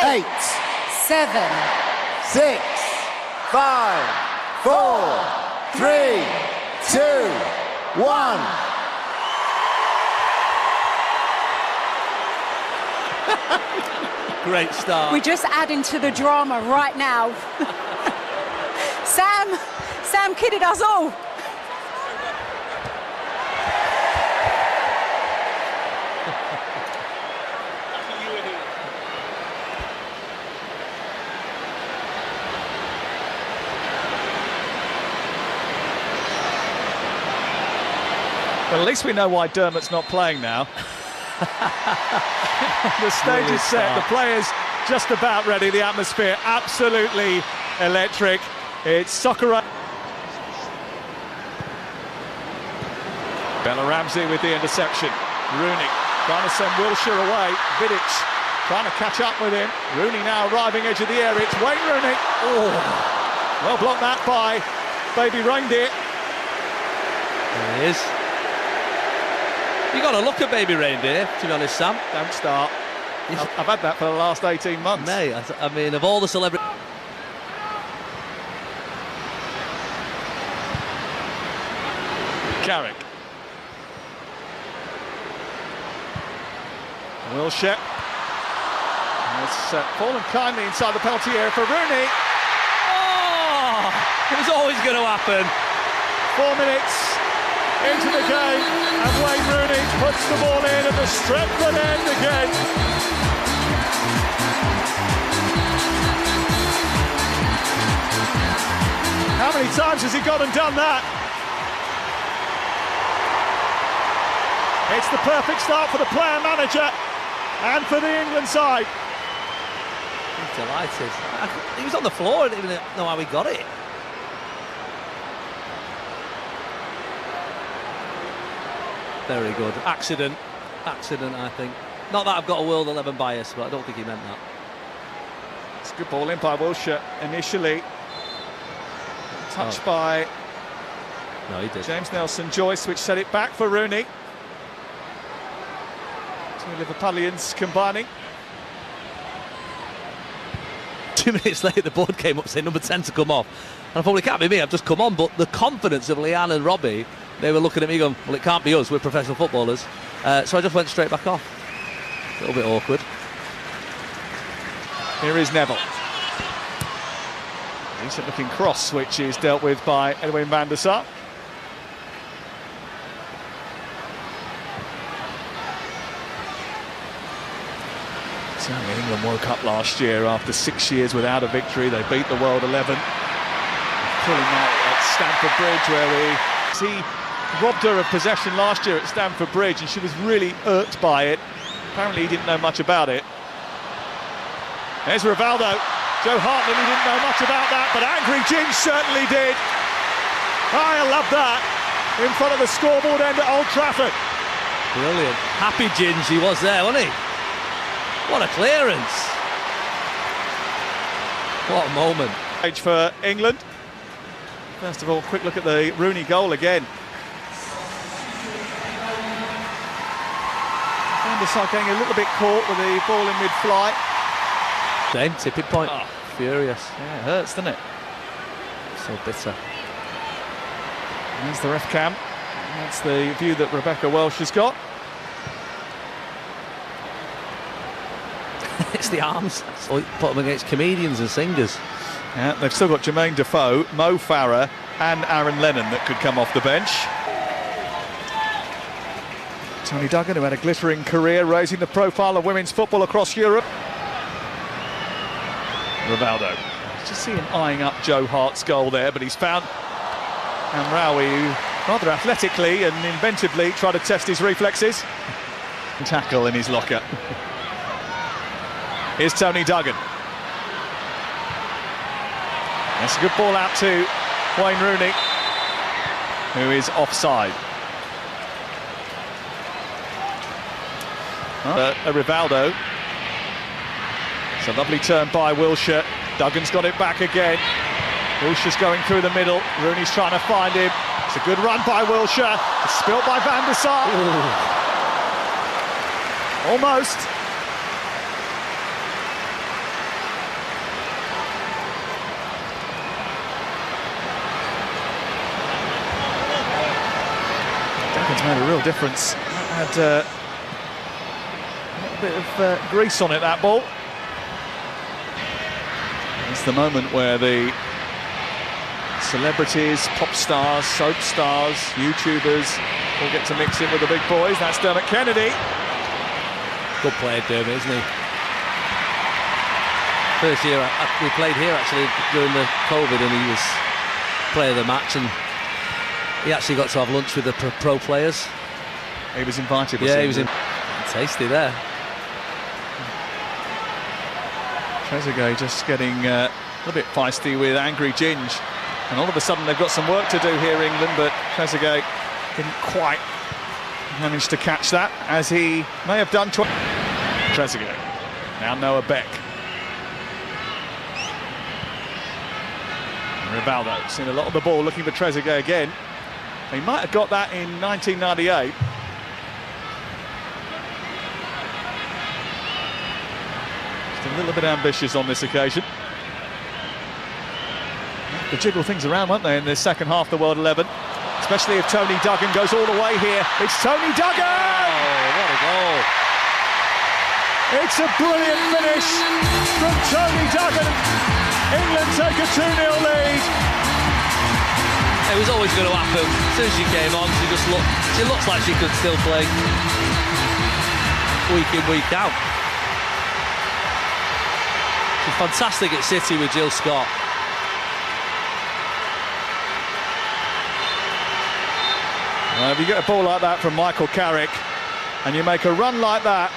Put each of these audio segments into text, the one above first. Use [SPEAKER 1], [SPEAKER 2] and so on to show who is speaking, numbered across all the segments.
[SPEAKER 1] 8,
[SPEAKER 2] 7,
[SPEAKER 1] 6, 5, 4, 3, 2, 1.
[SPEAKER 3] Great start.
[SPEAKER 2] We're just adding to the drama right now. Sam kidded us all.
[SPEAKER 4] Well, at least we know why Dermot's not playing now. The stage is set, the players just about ready, the atmosphere absolutely electric. It's soccer. Bella Ramsey with the interception. Rooney trying to send Wilshere away. Vidic trying to catch up with him. Rooney now arriving edge of the area. It's Wayne Rooney. Oh, well blocked that by Baby Reindeer.
[SPEAKER 3] There he is. You got to look at Baby Reindeer, to be honest, Sam.
[SPEAKER 4] Don't start. I've had that for the last 18 months.
[SPEAKER 3] Mate, I mean, of all the celebrities.
[SPEAKER 4] Carrick. Wilshere. It's fallen kindly inside the penalty area for Rooney.
[SPEAKER 3] Oh, it was always going to happen.
[SPEAKER 4] 4 minutes into the game, and Wayne Rooney puts the ball in at the Stretford end again. How many times has he gone and done that? It's the perfect start for the player manager and for the England side.
[SPEAKER 3] He's delighted. He was on the floor, I didn't even know how he got it. Very good. Accident, I think. Not that I've got a World 11 bias, but I don't think he meant that.
[SPEAKER 4] It's a good ball in by Wilshere initially. Touched by
[SPEAKER 3] No, he did.
[SPEAKER 4] James Nelson-Joyce, which set it back for Rooney. Two Liverpudlians combining.
[SPEAKER 3] 2 minutes later, the board came up saying number 10 to come off. And I thought, well, it can't be me, I've just come on. But the confidence of Leanne and Robbie, they were looking at me going, well, it can't be us, we're professional footballers. So I just went straight back off. A little bit awkward.
[SPEAKER 4] Here is Neville. Decent looking cross, which is dealt with by Edwin van der Sar. Certainly England woke up last year after 6 years without a victory. They beat the World 11. Pulling out at Stamford Bridge, where he robbed her of possession last year at Stamford Bridge, and she was really irked by it. Apparently he didn't know much about it. There's Rivaldo. Joe Hartland, he didn't know much about that, but Angry Ginge certainly did. I love that. In front of the scoreboard end at Old Trafford.
[SPEAKER 3] Brilliant. Happy Ginge he was there, wasn't he? What a clearance. What a moment.
[SPEAKER 4] Page for England. First of all, quick look at the Rooney goal again. Van der Sar getting a little bit caught with the ball in mid-flight.
[SPEAKER 3] Same tipping point. Oh, furious.
[SPEAKER 4] Yeah, it hurts, doesn't it?
[SPEAKER 3] So bitter.
[SPEAKER 4] There's the ref cam. That's the view that Rebecca Welsh has got.
[SPEAKER 3] It's the arms. So you put them against comedians and singers.
[SPEAKER 4] Yeah, they've still got Jermaine Defoe, Mo Farah and Aaron Lennon that could come off the bench. Tony Duggan, who had a glittering career raising the profile of women's football across Europe. Rivaldo. Just see him eyeing up Joe Hart's goal there, but he's found Amraoui, who rather athletically and inventively tried to test his reflexes. Tackle in his locker. Here's Tony Duggan. That's a good ball out to Wayne Rooney, who is offside. Rivaldo. It's a lovely turn by Wilshere. Duggan's got it back again. Wilshere's going through the middle. Rooney's trying to find him. It's a good run by Wilshere. It's spilt by Van der Sar. Almost. Made a real difference. Had a little bit of grease on it, that ball. It's the moment where the celebrities, pop stars, soap stars, YouTubers all get to mix it with the big boys. That's Dermot Kennedy.
[SPEAKER 3] Good player, Dermot, isn't he? First year we played here actually during the COVID, and he was player of the match, and he actually got to have lunch with the pro players.
[SPEAKER 4] He was invited.
[SPEAKER 3] Yeah, he was in. Tasty there.
[SPEAKER 4] Trezeguet just getting a little bit feisty with angry Ginge, and all of a sudden they've got some work to do here, England, but Trezeguet didn't quite manage to catch that, as he may have done twice. Trezeguet, now Noah Beck. Rivaldo, seen a lot of the ball, looking for Trezeguet again. He might have got that in 1998. Just a little bit ambitious on this occasion. They jiggle things around, won't they, in the second half, the World 11? Especially if Tony Duggan goes all the way here. It's Tony Duggan!
[SPEAKER 3] Oh, what a goal!
[SPEAKER 4] It's a brilliant finish from Tony Duggan. England take a 2-0 lead.
[SPEAKER 3] It was always going to happen. As soon as she came on, she looks like she could still play week in, week out. She's fantastic at City with Jill Scott.
[SPEAKER 4] If you get a ball like that from Michael Carrick and you make a run like that,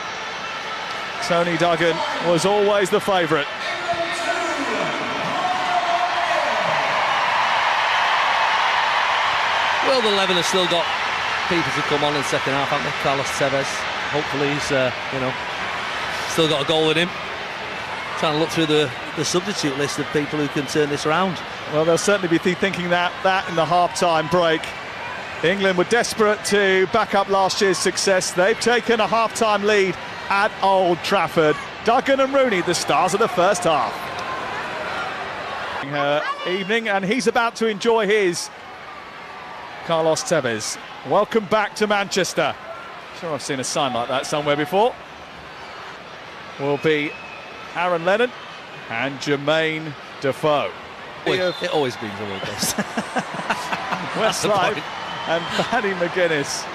[SPEAKER 4] Tony Duggan was always the favourite.
[SPEAKER 3] Well, the 11 have still got people to come on in the second half, haven't they? Carlos Tevez, hopefully he's, still got a goal in him. Trying to look through the substitute list of people who can turn this around.
[SPEAKER 4] Well, they'll certainly be thinking that in the half-time break. England were desperate to back up last year's success. They've taken a half-time lead at Old Trafford. Duggan and Rooney, the stars of the first half. Her evening, and he's about to enjoy his. Carlos Tevez, welcome back to Manchester. Sure, I've seen a sign like that somewhere before. Will be Aaron Lennon and Jermaine Defoe.
[SPEAKER 3] It always brings a little bit.
[SPEAKER 4] Westside and Paddy McGuinness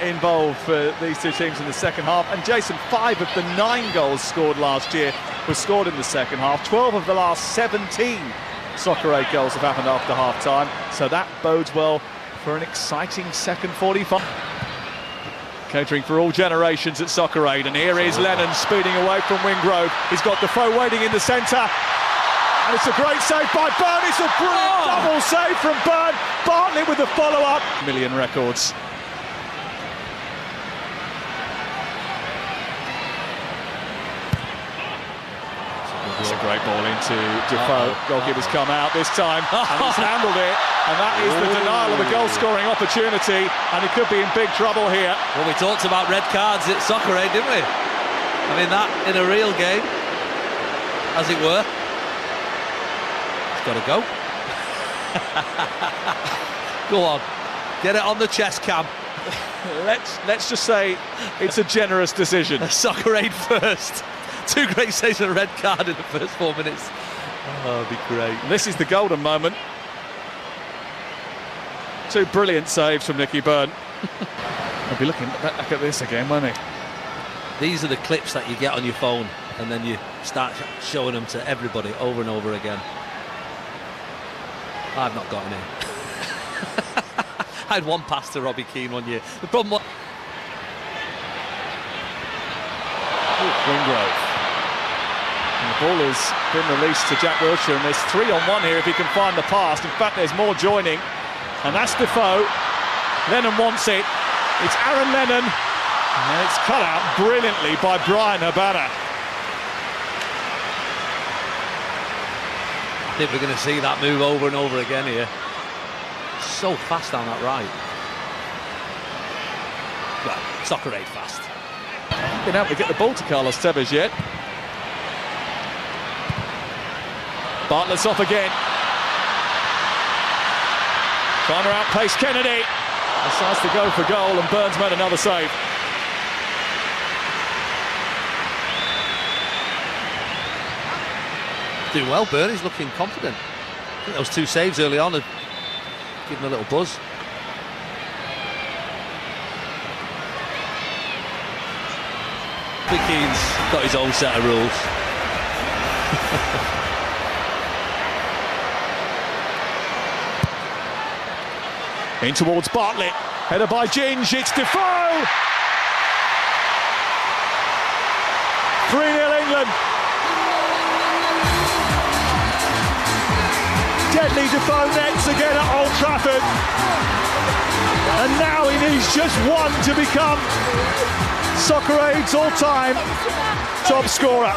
[SPEAKER 4] involved for these two teams in the second half. And Jason, 5 of the 9 goals scored last year were scored in the second half. 12 of the last 17 Soccer Aid goals have happened after half-time, so that bodes well for an exciting second 45. Catering for all generations at Soccer Aid, and here is Lennon speeding away from Wingrove. He's got Defoe waiting in the centre, and it's a great save by Byrne. It's a brilliant double save from Byrne. Bartlett with the follow-up. Million records. It's a great ball into Defoe. Goalkeeper's come out this time, and he's handled it. And that is the denial of a goal-scoring opportunity, and he could be in big trouble here.
[SPEAKER 3] Well, we talked about red cards at Soccer Aid, didn't we? I mean, that in a real game, as it were. It's got to go. Go on, get it on the chest cam.
[SPEAKER 4] Let's just say it's a generous decision.
[SPEAKER 3] Soccer Aid first. 2 great saves and a red card in the first 4 minutes. Oh, it'd be great.
[SPEAKER 4] This is the golden moment. 2 brilliant saves from Nicky Byrne. I'll be looking back at this again, won't he?
[SPEAKER 3] These are the clips that you get on your phone, and then you start showing them to everybody over and over again. I've not got any. I had one pass to Robbie Keane one year. The problem was...
[SPEAKER 4] Wingrove. And the ball has been released to Jack Wilshere, and there's 3-on-1 here if he can find the pass. In fact, there's more joining, and that's Defoe. Lennon wants it. It's Aaron Lennon, and it's cut out brilliantly by Brian Habana.
[SPEAKER 3] I think we're going to see that move over and over again here. So fast down that right. Well, Soccer Aid fast.
[SPEAKER 4] Been able to get the ball to Carlos Tevez yet. Bartlett's off again. Trying to outpace Kennedy. Decides to go for goal, and Burns made another save.
[SPEAKER 3] Doing well, Burn. He's looking confident. I think those two saves early on have given him a little buzz. Keane's got his own set of rules.
[SPEAKER 4] In towards Bartlett, header by Ginge, it's Defoe! 3-0 England. Deadly Defoe nets again at Old Trafford. And now he needs just one to become Soccer Aid's all-time top scorer.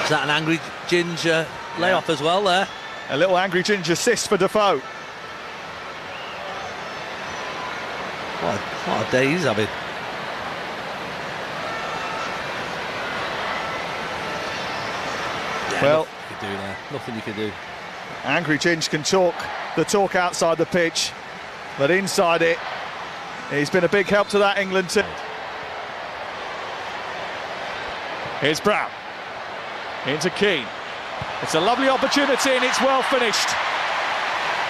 [SPEAKER 3] Is that an angry Ginge layoff as well there?
[SPEAKER 4] A little angry Ginge assist for Defoe.
[SPEAKER 3] What a day he's having. Yeah,
[SPEAKER 4] Well,
[SPEAKER 3] nothing you can do there. Nothing you can do.
[SPEAKER 4] Angry Ginge can talk the talk outside the pitch, but inside it, he's been a big help to that England team. Here's Brown. Into Keane. It's a lovely opportunity and it's well finished.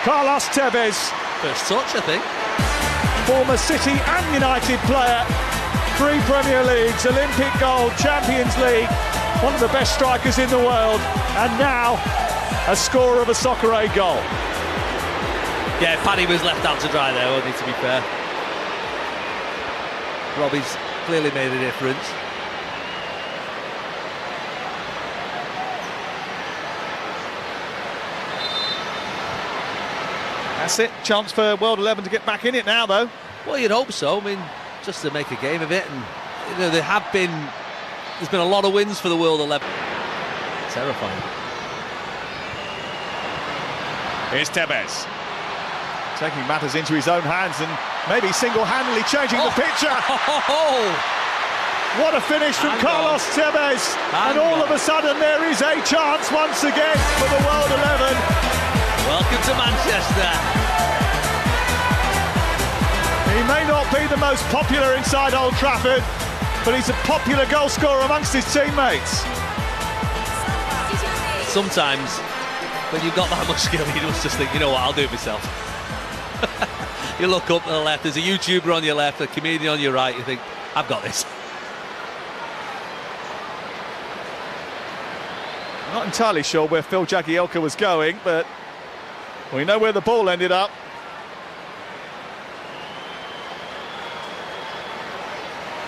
[SPEAKER 4] Carlos Tevez.
[SPEAKER 3] First touch, I think.
[SPEAKER 4] Former City and United player. 3 Premier Leagues, Olympic gold, Champions League. One of the best strikers in the world. And now, a scorer of a Soccer Aid goal.
[SPEAKER 3] Yeah, Paddy was left out to dry there, wasn't he, to be fair. Robbie's clearly made a difference.
[SPEAKER 4] That's it. Chance for World 11 to get back in it now, though.
[SPEAKER 3] Well, you'd hope so. I mean, just to make a game of it. And, you know, there's been a lot of wins for the World 11. Terrifying.
[SPEAKER 4] Here's Tevez. Taking matters into his own hands and maybe single-handedly changing the picture. What a finish from Carlos Tevez. And all of a sudden there is a chance once again for the World 11.
[SPEAKER 3] Welcome to Manchester.
[SPEAKER 4] He may not be the most popular inside Old Trafford, but he's a popular goal scorer amongst his teammates.
[SPEAKER 3] Sometimes, when you've got that much skill, you just think, you know what, I'll do it myself. You look up to the left, there's a YouTuber on your left, a comedian on your right, you think, I've got this.
[SPEAKER 4] I'm not entirely sure where Phil Jagielka was going, but we know where the ball ended up.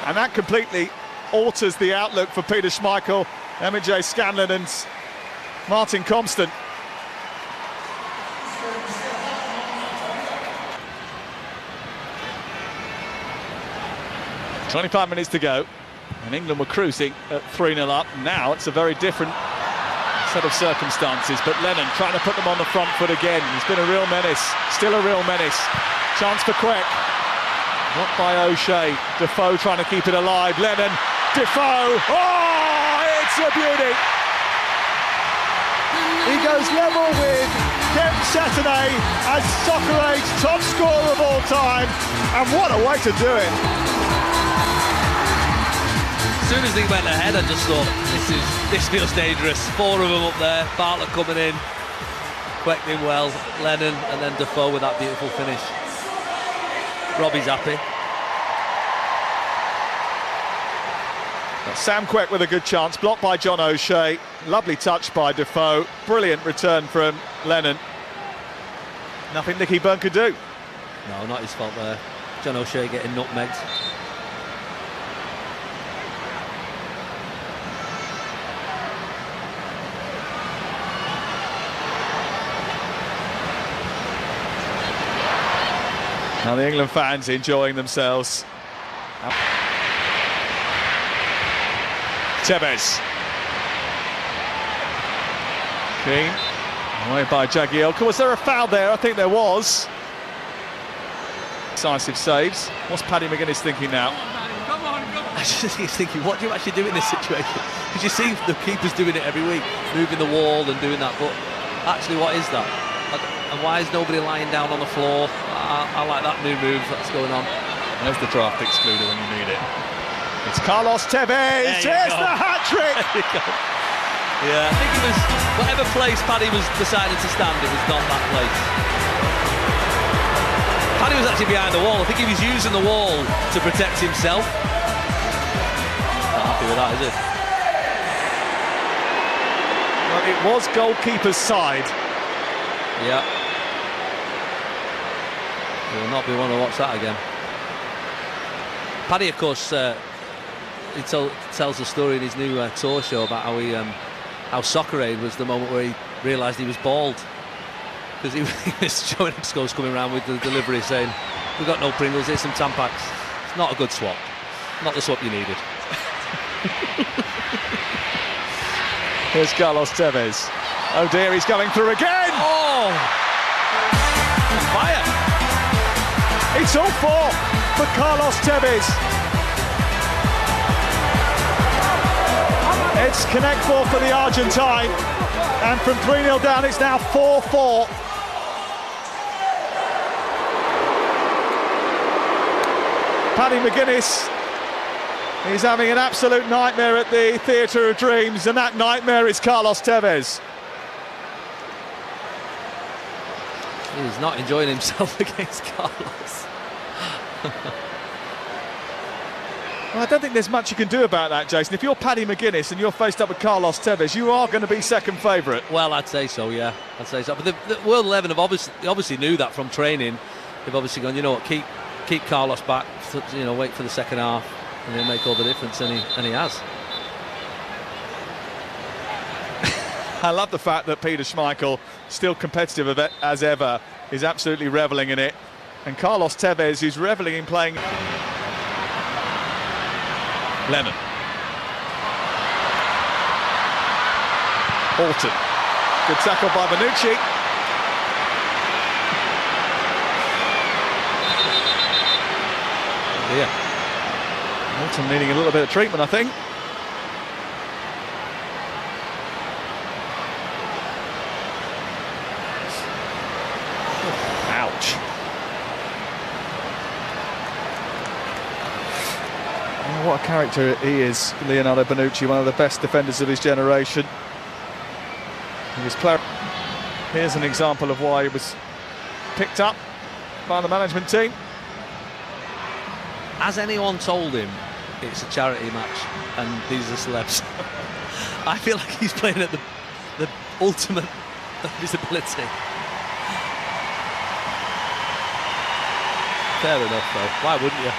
[SPEAKER 4] And that completely alters the outlook for Peter Schmeichel, Emmett J. Scanlon and Martin Compston. "25 minutes to go, and England were cruising at 3-0 up. Now it's a very different set of circumstances, but Lennon trying to put them on the front foot again. He's been a real menace, still a real menace. Chance for Queck. Blocked by O'Shea. Defoe trying to keep it alive. Lennon, Defoe. Oh, it's a beauty. He goes level with Kem Saturday as Soccer Aid's top scorer of all time. And what a way to do it.
[SPEAKER 3] As soon as he went ahead, I just thought, this feels dangerous. 4 of them up there, Bartlett coming in, Queck in well, Lennon, and then Defoe with that beautiful finish. Robbie's happy.
[SPEAKER 4] Sam Queck with a good chance, blocked by John O'Shea. Lovely touch by Defoe. Brilliant return from Lennon. Nothing Nicky Byrne could do.
[SPEAKER 3] No, not his fault there. John O'Shea getting nutmegged.
[SPEAKER 4] Now the England fans enjoying themselves. Tevez. Keane. Away by Jagielka. Was there a foul there? I think there was. Decisive saves. What's Paddy McGuinness thinking now?
[SPEAKER 3] I just think he's thinking, what do you actually do in this situation? Because you see the keepers doing it every week, moving the wall and doing that, but actually what is that? And why is nobody lying down on the floor? I like that new move that's going on.
[SPEAKER 4] There's the draft excluder when you need it. It's Carlos Tevez. There's the hat-trick.
[SPEAKER 3] There you go. Yeah, I think it was whatever place Paddy was deciding to stand, it was not that place. Paddy was actually behind the wall. I think he was using the wall to protect himself. Not happy with that, is he?
[SPEAKER 4] Well, it was goalkeeper's side.
[SPEAKER 3] Yeah. He will not be one to watch that again. Paddy, of course, he tells a story in his new tour show about how Soccer Aid was the moment where he realised he was bald. Because he was showing scores coming around with the delivery saying, we've got no Pringles, here's some Tampax. It's not a good swap. Not the swap you needed.
[SPEAKER 4] Here's Carlos Tevez. Oh dear, he's going through again!
[SPEAKER 3] Oh! Fire!
[SPEAKER 4] It's all four for Carlos Tevez. It's connect four for the Argentine. And from 3-0 down, it's now 4-4. Paddy McGuinness is having an absolute nightmare at the Theatre of Dreams, and that nightmare is Carlos Tevez.
[SPEAKER 3] He's not enjoying himself against Carlos.
[SPEAKER 4] Well, I don't think there's much you can do about that, Jason. If you're Paddy McGuinness and you're faced up with Carlos Tevez, you are going to be second favourite.
[SPEAKER 3] Well, I'd say so, yeah. I'd say so. But the World 11 have obviously knew that from training. They've obviously gone, you know what, keep Carlos back, wait for the second half, and he'll make all the difference, and he has.
[SPEAKER 4] I love the fact that Peter Schmeichel, still competitive as ever, is absolutely revelling in it. And Carlos Tevez, who's revelling in playing... Lennon. Bolton. Good tackle by Bonucci.
[SPEAKER 3] Yeah.
[SPEAKER 4] Bolton needing a little bit of treatment, I think. Ouch. Oh, what a character he is, Leonardo Bonucci, one of the best defenders of his generation. Here's an example of why he was picked up by the management team.
[SPEAKER 3] Has anyone told him it's a charity match and these are celebs? I feel like he's playing at the ultimate of his ability. Fair enough, though. Why wouldn't you?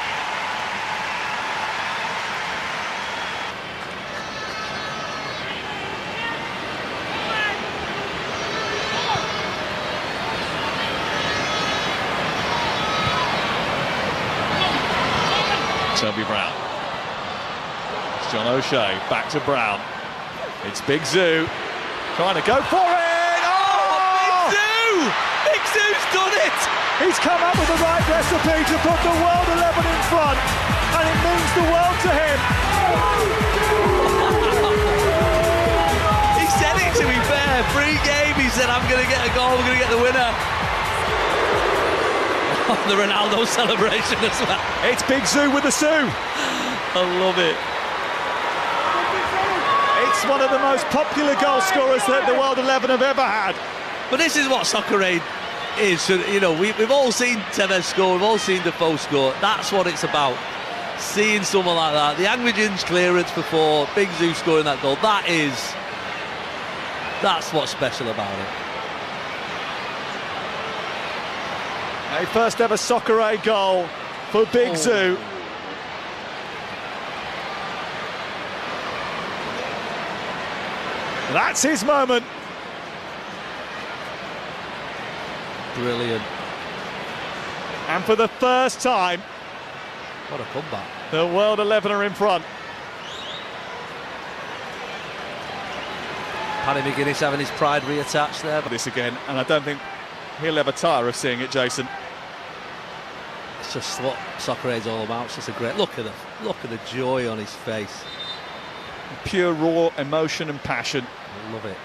[SPEAKER 4] Toby Brown. It's John O'Shea, back to Brown. It's Big Zoo, trying to go for it! Oh!
[SPEAKER 3] Big Zoo! Big Zoo's done it!
[SPEAKER 4] He's come up with the right recipe to put the World 11 in front, and it means the world to him.
[SPEAKER 3] He said it, to be fair, pre-game, he said, I'm going to get a goal, we're going to get the winner. The Ronaldo celebration as well.
[SPEAKER 4] It's Big Zoo with the Sue.
[SPEAKER 3] I love it.
[SPEAKER 4] It's one of the most popular goal scorers that the World 11 have ever had.
[SPEAKER 3] But this is what Soccer Aid is. So, we've all seen Tevez score, we've all seen Defoe score. That's what it's about. Seeing someone like that. The Angry Ginge clearance before, Big Zoo scoring that goal. That's what's special about it.
[SPEAKER 4] A first ever Soccer Aid goal for Big Zoo. That's his moment.
[SPEAKER 3] Brilliant.
[SPEAKER 4] And for the first time,
[SPEAKER 3] What a comeback.
[SPEAKER 4] the World 11 are in front.
[SPEAKER 3] Paddy McGuinness having his pride reattached there.
[SPEAKER 4] This again, and I don't think he'll ever tire of seeing it, Jason.
[SPEAKER 3] It's That's just what soccer is all about. It's just a great look at the joy on his face.
[SPEAKER 4] Pure raw emotion and passion.
[SPEAKER 3] I love it.